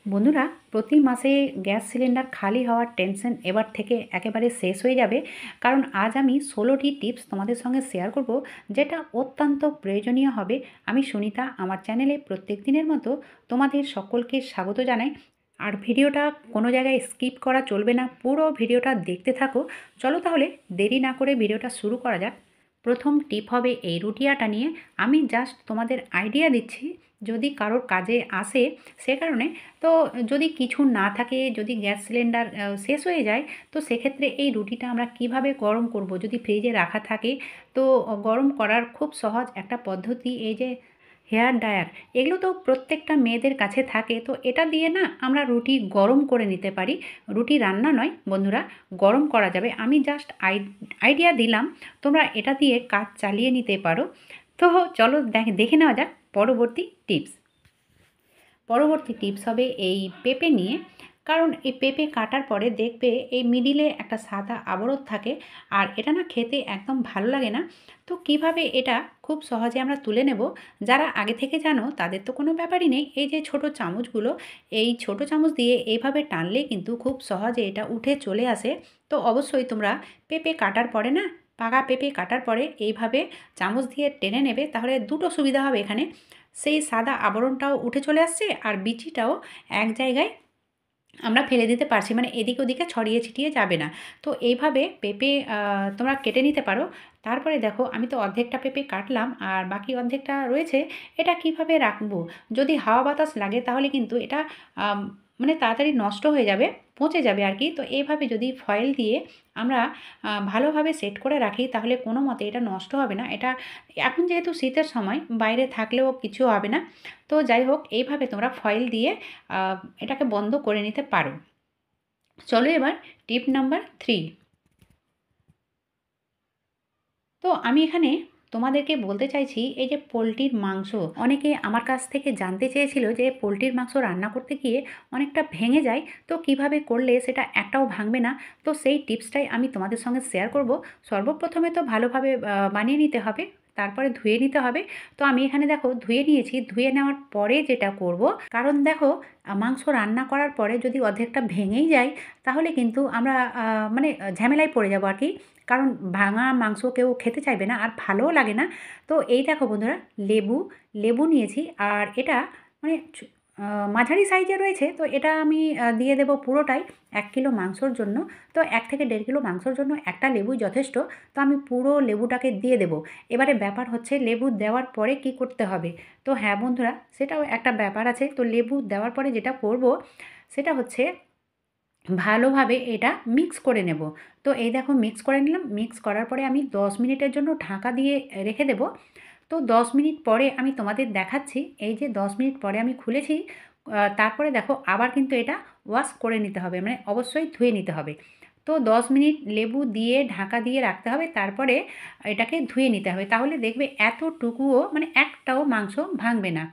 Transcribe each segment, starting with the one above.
বন্ধুরা, প্রতি মাসে গ্যাস সিলিন্ডার খালি হওয়ার টেনশন এবার থেকে একেবারে শেষ হয়ে যাবে। কারণ আজ আমি 16টি টিপস তোমাদের সঙ্গে শেয়ার করব, যেটা অত্যন্ত প্রয়োজনীয় হবে। আমি সুনিতা, আমার চ্যানেলে প্রত্যেক দিনের মতো তোমাদের সকলকে স্বাগত জানাই। আর ভিডিওটা কোনো জায়গায় স্কিপ করা চলবে না, পুরো ভিডিওটা দেখতে থাকো। চলো তাহলে দেরি না করে ভিডিওটা শুরু করা যাক। প্রথম টিপ হবে এই রুটি আটা নিয়ে। আমি জাস্ট তোমাদের আইডিয়া দিচ্ছি, যদি কারোর কাজে আসে সে কারণে। তো যদি কিছু না থাকে, যদি গ্যাস সিলিন্ডার শেষ হয়ে যায়, তো সেক্ষেত্রে এই রুটিটা আমরা কিভাবে গরম করব, যদি ফ্রিজে রাখা থাকে তো গরম করার খুব সহজ একটা পদ্ধতি এই যে হেয়ার ড্রায়ার। এগুলো তো প্রত্যেকটা মেয়েদের কাছে থাকে, তো এটা দিয়ে না আমরা রুটি গরম করে নিতে পারি। রুটি রান্না নয় বন্ধুরা, গরম করা যাবে। আমি জাস্ট আইডিয়া দিলাম, তোমরা এটা দিয়ে কাজ চালিয়ে নিতে পারো। তো চলো দেখে নেওয়া যাক পরবর্তী টিপস। পরবর্তী টিপস হবে এই পেঁপে নিয়ে। কারণ এই পেঁপে কাটার পরে দেখবে এই মিডিলে একটা সাদা আবরণ থাকে, আর এটা না খেতে একদম ভালো লাগে না। তো কিভাবে এটা খুব সহজে আমরা তুলে নেব, যারা আগে থেকে জানো তাদের তো কোনো ব্যাপারই নেই। এই যে ছোট চামচগুলো, এই ছোট চামচ দিয়ে এইভাবে টানলে কিন্তু খুব সহজে এটা উঠে চলে আসে। তো অবশ্যই তোমরা পেঁপে কাটার পরে না, পাকা পেঁপে কাটার পরে এইভাবে চামচ দিয়ে টেনে নেবে, তাহলে দুটো সুবিধা হবে এখানে। সেই সাদা আবরণটাও উঠে চলে আসছে, আর বিচিটাও এক জায়গায় আমরা ফেলে দিতে পারছি, মানে এদিক ওদিকে ছড়িয়ে ছিটিয়ে যাবে না। তো এইভাবে পেঁপে তোমরা কেটে নিতে পারো। তারপরে দেখো, আমি তো অর্ধেকটা পেঁপে কাটলাম আর বাকি অর্ধেকটা রয়েছে। এটা কিভাবে রাখবো, যদি হাওয়া বাতাস লাগে তাহলে কিন্তু এটা আম, মানে তাড়াতাড়ি নষ্ট হয়ে যাবে, পচে যাবে আর কি। তো এইভাবে যদি ফয়েল দিয়ে আমরা ভালোভাবে সেট করে রাখি, তাহলে কোনো মতে এটা নষ্ট হবে না। এটা এখন যেহেতু শীতের সময়, বাইরে থাকলেও কিছু হবে না। তো যাই হোক, এইভাবে তোমরা ফয়েল দিয়ে এটাকে বন্ধ করে নিতে পারো। চলো এবার টিপ নাম্বার 3। তো আমি এখানে তোমাদেরকে বলতে চাইছি, এই যে পোলট্রির মাংস, অনেকে আমার কাছ থেকে জানতে চেয়েছিল যে পোলট্রির মাংস রান্না করতে গিয়ে অনেকটা ভেঙে যায়, তো কিভাবে করলে সেটা একটাও ভাঙবে না। তো সেই টিপসটাই আমি তোমাদের সঙ্গে শেয়ার করব। সর্বপ্রথমে তো ভালোভাবে বানিয়ে নিতে হবে, তারপরে ধুয়ে নিতে হবে। তো আমি এখানে দেখো ধুয়ে নিয়েছি। ধুয়ে নেওয়ার পরে যেটা করব, কারণ দেখো মাংস রান্না করার পরে যদি অর্ধেকটা ভেঙেই যায়, তাহলে কিন্তু আমরা মানে ঝামেলায় পড়ে যাবো আর কি। কারণ ভাঙা মাংস কেউ খেতে চাইবে না, আর ভালোও লাগে না। তো এই দেখো বন্ধুরা, লেবু লেবু নিয়েছি, আর এটা মানে মাঝারি সাইজে রয়েছে। তো এটা আমি দিয়ে দেবো পুরোটাই 1 কিলো মাংসর জন্য। তো 1 থেকে 1.5 কিলো মাংসর জন্য একটা লেবুই যথেষ্ট। তো আমি পুরো লেবুটাকে দিয়ে দেবো। এবারে ব্যাপার হচ্ছে লেবু দেওয়ার পরে কি করতে হবে। তো হ্যাঁ বন্ধুরা, সেটাও একটা ব্যাপার আছে। তো লেবু দেওয়ার পরে যেটা করব, সেটা হচ্ছে ভালোভাবে এটা মিক্স করে নেব। তো এই দেখো মিক্স করে নিলাম। মিক্স করার পরে আমি 10 মিনিটের জন্য ঢাকা দিয়ে রেখে দেব। তো 10 মিনিট পরে আমি তোমাদের দেখাচ্ছি। এই যে 10 মিনিট পরে আমি খুলেছি। তারপরে দেখো আবার কিন্তু এটা ওয়াশ করে নিতে হবে, মানে অবশ্যই ধুয়ে নিতে হবে। তো 10 মিনিট লেবু দিয়ে ঢাকা দিয়ে রাখতে হবে, তারপরে এটাকে ধুয়ে নিতে হবে। তাহলে দেখবে এতটুকুও মানে একটাও মাংস ভাঙবে না।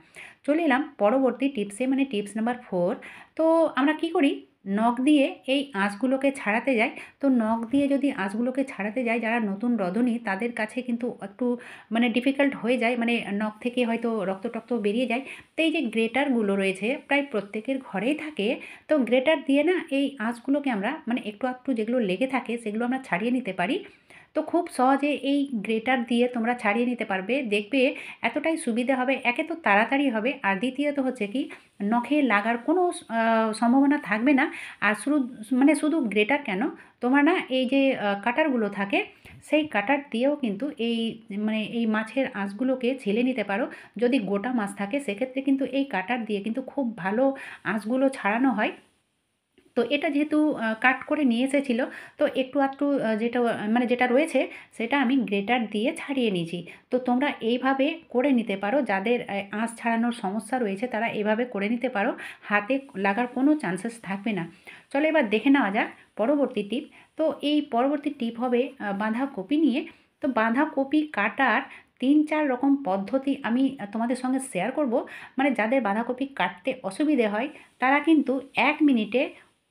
চলে এলাম পরবর্তী টিপসে, মানে টিপস নাম্বার 4। তো আমরা কি করি, নখ দিয়ে এই আঁশগুলোকে ছাড়াতে যাই। তো নখ দিয়ে যদি আঁশগুলোকে ছাড়াতে যাই, যারা নতুন রধনী তাদের কাছে কিন্তু একটু মানে ডিফিকাল্ট হয়ে যায়, মানে নখ থেকে হয়তো রক্ত টক্ত বেরিয়ে যায়। তো এই যে গ্রেটারগুলো রয়েছে, প্রায় প্রত্যেকের ঘরেই থাকে। তো গ্রেটার দিয়ে না এই আঁশগুলোকে আমরা মানে একটু একটু যেগুলো লেগে থাকে সেগুলো আমরা ছাড়িয়ে নিতে পারি। তো খুব সহজে এই গ্রেটার দিয়ে তোমরা ছাড়িয়ে নিতে পারবে, দেখবে এতটাই সুবিধা হবে। একে তো তাড়াতাড়ি হবে, আর দ্বিতীয়ত হচ্ছে কি, নখে লাগার কোনো সম্ভাবনা থাকবে না। আর শুধু মানে শুধু গ্রেটার কেন, তোমার না এই যে কাটারগুলো থাকে, সেই কাটার দিয়েও কিন্তু এই মানে এই মাছের আঁশগুলোকে ছেলে নিতে পারো। যদি গোটা মাছ থাকে সেক্ষেত্রে কিন্তু এই কাটার দিয়ে কিন্তু খুব ভালো আঁশগুলো ছাড়ানো হয়। তো এটা যেহেতু কাট করে নিয়ে এসেছিলো, তো একটু আধটু যেটা মানে যেটা রয়েছে সেটা আমি গ্রেটার দিয়ে ছাড়িয়ে নিয়েছি। তো তোমরা এইভাবে করে নিতে পারো, যাদের আঁশ ছাড়ানোর সমস্যা রয়েছে তারা এভাবে করে নিতে পারো। হাতে লাগার কোনো চান্সেস থাকবে না। চলো এবার দেখে নেওয়া যাক পরবর্তী টিপ। তো এই পরবর্তী টিপ হবে বাঁধাকপি নিয়ে। তো বাঁধাকপি কাটার 3-4 রকম পদ্ধতি আমি তোমাদের সঙ্গে শেয়ার করব। মানে যাদের বাঁধাকপি কাটতে অসুবিধে হয়, তারা কিন্তু 1 মিনিটে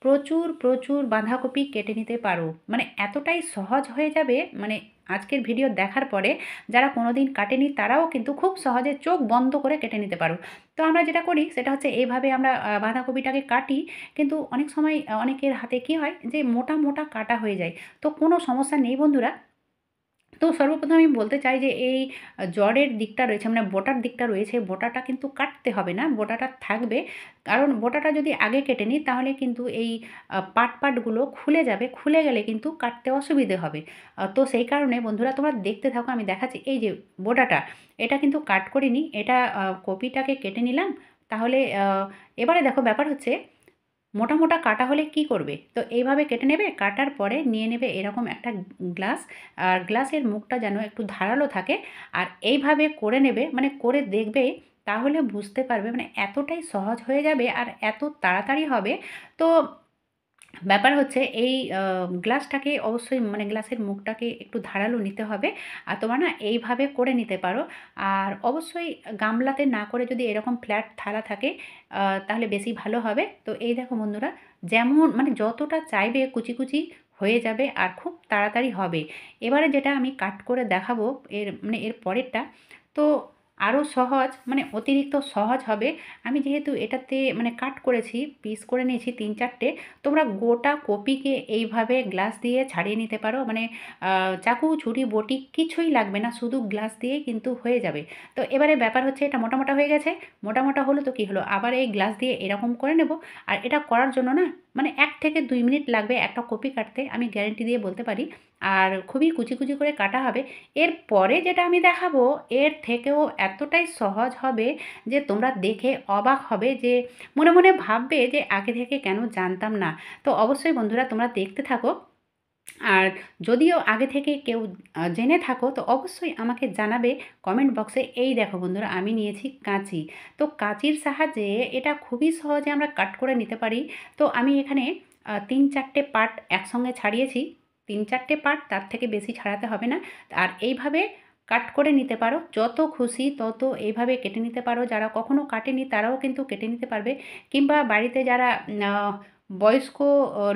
প্রচুর প্রচুর বাঁধাকপি কেটে নিতে পারো। মানে এতটাই সহজ হয়ে যাবে, মানে আজকের ভিডিও দেখার পরে যারা কোনোদিন কাটেনি তারাও কিন্তু খুব সহজে চোখ বন্ধ করে কেটে নিতে পারো। তো আমরা যেটা করি সেটা হচ্ছে এইভাবে আমরা বাঁধাকপিটাকে কাটি, কিন্তু অনেক সময় অনেকের হাতে কী হয় যে মোটা মোটা কাটা হয়ে যায়। তো কোনো সমস্যা নেই বন্ধুরা। তো সর্বপ্রথম আমি বলতে চাই যে এই জড়ের দিকটা রয়েছে, মানে বোটার দিকটা রয়েছে, বোটাটা কিন্তু কাটতে হবে না, বোটাটা থাকবে। কারণ বোটাটা যদি আগে কেটে নিই তাহলে কিন্তু এই পাটগুলো খুলে যাবে, খুলে গেলে কিন্তু কাটতে অসুবিধে হবে। তো সেই কারণে বন্ধুরা তোমরা দেখতে থাকো, আমি দেখাচ্ছি। এই যে বোটাটা, এটা কিন্তু কাট করিনি, এটা কপিটাকে কেটে নিলাম। তাহলে এবারে দেখো ব্যাপার হচ্ছে মোটা মোটা কাটা হলে কি করবে, তো এইভাবে কেটে নেবে। কাটার পরে নিয়ে নেবে এরকম একটা গ্লাস, আর গ্লাসের মুখটা যেন একটু ধারালো থাকে। আর এইভাবে করে নেবে, মানে করে দেখবে, তাহলে বুঝতে পারবে, মানে এতটাই সহজ হয়ে যাবে আর এত তাড়াতাড়ি হবে। তো ব্যাপার হচ্ছে এই গ্লাসটাকে অবশ্যই, মানে গ্লাসের মুখটাকে একটু ধারালো নিতে হবে। আর তোমরা না এইভাবে করে নিতে পারো। আর অবশ্যই গামলাতে না করে যদি এরকম ফ্ল্যাট থালা থাকে তাহলে বেশি ভালো হবে। তো এই দেখো বন্ধুরা, যেমন মানে যতটা চাইবে কুচি কুচি হয়ে যাবে আর খুব তাড়াতাড়ি হবে। এবারে যেটা আমি কাট করে দেখাবো, এর পরেরটা, তো আরও সহজ, মানে অতিরিক্ত সহজ হবে। আমি যেহেতু এটাতে মানে কাট করেছি, পিস করে নিয়েছি 3-4টে। তোমরা গোটা কপিকে এইভাবে গ্লাস দিয়ে ছাড়িয়ে নিতে পারো, মানে চাকু ছুরি বটি কিছুই লাগবে না, শুধু গ্লাস দিয়েই কিন্তু হয়ে যাবে। তো এবারে ব্যাপার হচ্ছে এটা মোটা মোটা হয়ে গেছে, মোটা মোটা হলো তো কী হলো, আবার এই গ্লাস দিয়ে এরকম করে নেব। আর এটা করার জন্য না মানে 1 থেকে 2 মিনিট লাগবে একটা কপি কাটতে, আমি গ্যারেন্টি দিয়ে বলতে পারি। আর খুবই কুচি কুচি করে কাটা হবে। এরপরে যেটা আমি দেখাবো এর থেকেও এতটাই সহজ হবে যে তোমরা দেখে অবাক হবে, যে মনে মনে ভাববে যে আগে থেকে কেন জানতাম না। তো অবশ্যই বন্ধুরা তোমরা দেখতে থাকো। আর যদিও আগে থেকে কেউ জেনে থাকো তো অবশ্যই আমাকে জানাবে কমেন্ট বক্সে। এই দেখো বন্ধুরা, আমি নিয়েছি কাঁচি। তো কাঁচির সাহায্যে এটা খুবই সহজে আমরা কাট করে নিতে পারি। তো আমি এখানে 3-4টে পার্ট একসঙ্গে ছাড়িয়েছি। 3-4টে পার্ট, তার থেকে বেশি ছাড়াতে হবে না। আর এইভাবে কাট করে নিতে পারো, যত খুশি তত এইভাবে কেটে নিতে পারো। যারা কখনো কাটেনি তারাও কিন্তু কেটে নিতে পারবে। কিংবা বাড়িতে যারা বয়স্ক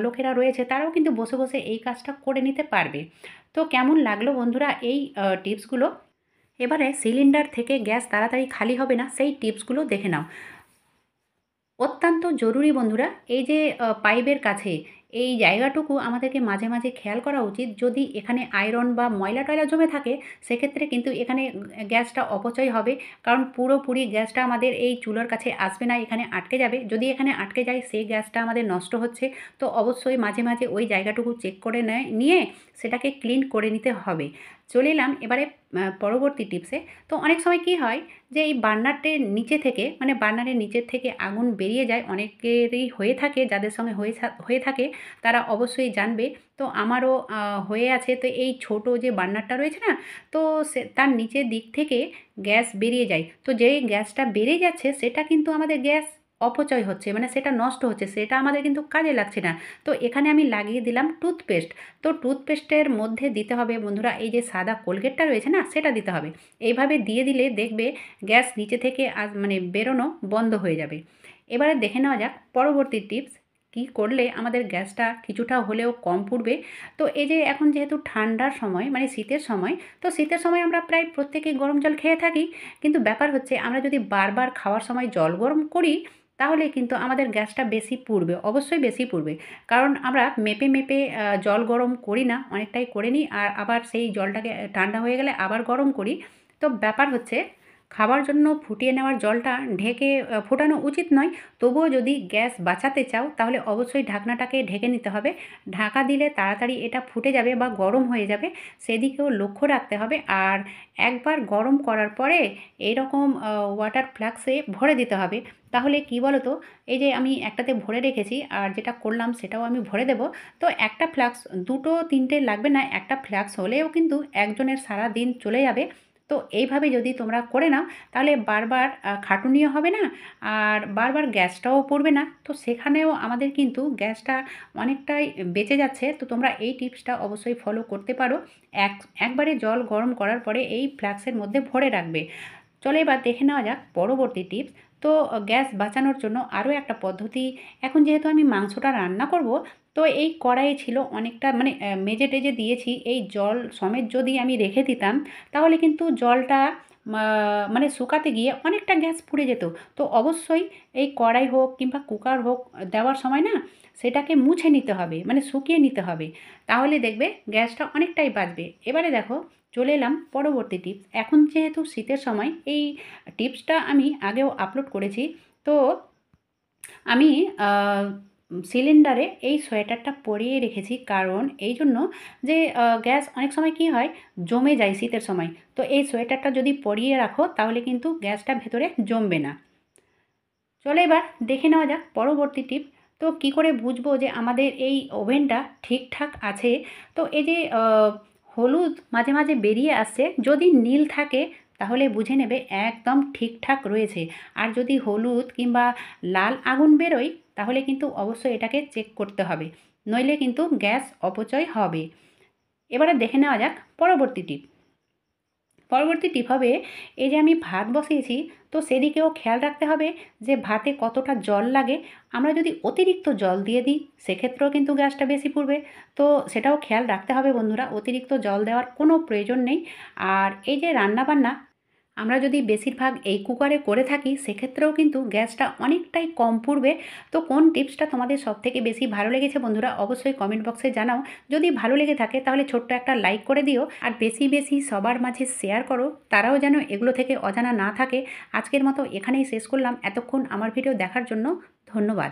লোকেরা রয়েছে তারাও কিন্তু বসে বসে এই কাজটা করে নিতে পারবে। তো কেমন লাগলো বন্ধুরা এই টিপসগুলো? এবারে সিলিন্ডার থেকে গ্যাস তাড়াতাড়ি খালি হবে না সেই টিপসগুলো দেখে নাও। অত্যন্ত জরুরি বন্ধুরা, এই যে পাইপের কাছে এই জায়গাটুকু আমাদেরকে মাঝে মাঝে খেয়াল করা উচিত। যদি এখানে আয়রন বা ময়লা টয়লা জমে থাকে সেক্ষেত্রে কিন্তু এখানে গ্যাসটা অপচয় হবে। কারণ পুরোপুরি গ্যাসটা আমাদের এই চুলার কাছে আসবে না, এখানে আটকে যাবে। যদি এখানে আটকে যায় সেই গ্যাসটা আমাদের নষ্ট হচ্ছে। তো অবশ্যই মাঝে মাঝে ওই জায়গাটুকু চেক করে নিয়ে সেটাকে ক্লিন করে নিতে হবে। চলে এলাম এবারে পরবর্তী টিপসে। তো অনেক সময় কি হয় যে এই বার্নারের নিচে থেকে, মানে বার্নারের নিচের থেকে আগুন বেরিয়ে যায়, অনেকেরই হয়ে থাকে, যাদের সঙ্গে হয়ে থাকে তারা অবশ্যই জানবে। তো আমারও হয়ে আছে। তো এই ছোট যে বার্নারটা রয়েছে না, তো তার নিচের দিক থেকে গ্যাস বেরিয়ে যায়। তো যেই গ্যাসটা বেরিয়ে যাচ্ছে সেটা কিন্তু আমাদের গ্যাস অপচয় হচ্ছে, মানে সেটা নষ্ট হচ্ছে, সেটা আমাদের কিন্তু কাজে লাগছে না। তো এখানে আমি লাগিয়ে দিলাম টুথপেস্ট। তো টুথপেস্টের মধ্যে দিতে হবে বন্ধুরা এই যে সাদা কোলগেটটা রয়েছে না, সেটা দিতে হবে। এইভাবে দিয়ে দিলে দেখবে গ্যাস নিচে থেকে মানে বেরোনো বন্ধ হয়ে যাবে। এবারে দেখে নেওয়া যাক পরবর্তী টিপস, কী করলে আমাদের গ্যাসটা কিছুটা হলেও কম পুড়বে। তো এই যে এখন যেহেতু ঠান্ডার সময়, মানে শীতের সময়, তো শীতের সময় আমরা প্রায় প্রত্যেকেই গরম জল খেয়ে থাকি। কিন্তু ব্যাপার হচ্ছে আমরা যদি বারবার খাওয়ার সময় জল গরম করি তাহলে কিন্তু আমাদের গ্যাসটা বেশি পুড়বে, অবশ্যই বেশি পুড়বে। কারণ আমরা মেপে মেপে জল গরম করি না, অনেকটাই করে নিই আর আবার সেই জলটাকে ঠান্ডা হয়ে গেলে আবার গরম করি। তো ব্যাপার হচ্ছে খাবার জন্য ফুটিয়ে নেওয়ার জলটা ঢেকে ফোটানো উচিত নয়। তবুও যদি গ্যাস বাঁচাতে চাও তাহলে অবশ্যই ঢাকনাটাকে ঢেকে নিতে হবে। ঢাকা দিলে তাড়াতাড়ি এটা ফুটে যাবে বা গরম হয়ে যাবে, সেদিকেও লক্ষ্য রাখতে হবে। আর একবার গরম করার পরে এইরকম ওয়াটার ফ্লাস্কে ভরে দিতে হবে। তাহলে কি বলো তো, এই যে আমি একটাতে ভরে রেখেছি আর যেটা করলাম সেটাও আমি ভরে দেব। তো একটা ফ্লাস্ক, 2-3টে লাগবে না, একটা ফ্লাস্ক হলেও কিন্তু একজনের সারা দিন চলে যাবে। তো এইভাবে যদি তোমরা করে নাও তাহলে বারবার খাটুনিও হবে না আর বারবার গ্যাসটাও পড়বে না। তো সেখানেও আমাদের কিন্তু গ্যাসটা অনেকটাই বেঁচে যাচ্ছে। তো তোমরা এই টিপসটা অবশ্যই ফলো করতে পারো। একবারে জল গরম করার পরে এই ফ্লাস্কের মধ্যে ভরে রাখবে। চলো এবার দেখে নেওয়া যাক পরবর্তী টিপস। তো গ্যাস বাঁচানোর জন্য আরও একটা পদ্ধতি, এখন যেহেতু আমি মাংসটা রান্না করব, তো এই কড়াইয়ে ছিল অনেকটা মানে মেজে টেজে দিয়েছি, এই জল সমেত যদি আমি রেখে দিতাম তাহলে কিন্তু জলটা মানে শুকাতে গিয়ে অনেকটা গ্যাস পুড়ে যেত। তো অবশ্যই এই কড়াই হোক কিংবা কুকার হোক দেওয়ার সময় না সেটাকে মুছে নিতে হবে, মানে শুকিয়ে নিতে হবে, তাহলে দেখবে গ্যাসটা অনেকটাই বাঁচবে। এবারে দেখো চলে এলাম পরবর্তী টিপস। এখন যেহেতু শীতের সময়, এই টিপসটা আমি আগেও আপলোড করেছি। তো আমি সিলিন্ডারে এই সোয়েটারটা পরিয়ে রেখেছি, কারণ এই জন্য যে গ্যাস অনেক সময় কী হয়, জমে যায় শীতের সময়। তো এই সোয়েটারটা যদি পরিয়ে রাখো তাহলে কিন্তু গ্যাসটা ভেতরে জমবে না। চলো এবার দেখে নেওয়া যাক পরবর্তী টিপ। তো কি করে বুঝবো যে আমাদের এই ওভেনটা ঠিকঠাক আছে? তো এই যে হলুদ মাঝে মাঝে বেরিয়ে আসছে, যদি নীল থাকে তাহলে বুঝে নেবে একদম ঠিকঠাক রয়েছে। আর যদি হলুদ কিংবা লাল আগুন বেরোয় তাহলে কিন্তু অবশ্যই এটাকে চেক করতে হবে, নইলে কিন্তু গ্যাস অপচয় হবে। এবারে দেখে নেওয়া যাক পরবর্তী টিপ। পরবর্তী টিপ হবে, এই যে আমি ভাত বসিয়েছি, তো সেদিকেও খেয়াল রাখতে হবে যে ভাতে কতটা জল লাগে। আমরা যদি অতিরিক্ত জল দিয়ে দিই সেক্ষেত্রেও কিন্তু গ্যাসটা বেশি পুড়বে। তো সেটাও খেয়াল রাখতে হবে বন্ধুরা, অতিরিক্ত জল দেওয়ার কোনো প্রয়োজন নেই। আর এই যে রান্নাবান্না আমরা যদি বেশিরভাগ এই কুকারে করে থাকি সেক্ষেত্রেও কিন্তু গ্যাসটা অনেকটাই কম পুড়বে। তো কোন টিপসটা তোমাদের সবথেকে বেশি ভালো লেগেছে বন্ধুরা, অবশ্যই কমেন্ট বক্সে জানাও। যদি ভালো লেগে থাকে তাহলে ছোট্ট একটা লাইক করে দিও, আর বেশি বেশি সবার মাঝে শেয়ার করো, তারাও যেন এগুলো থেকে অজানা না থাকে। আজকের মতো এখানেই শেষ করলাম। এতক্ষণ আমার ভিডিও দেখার জন্য ধন্যবাদ।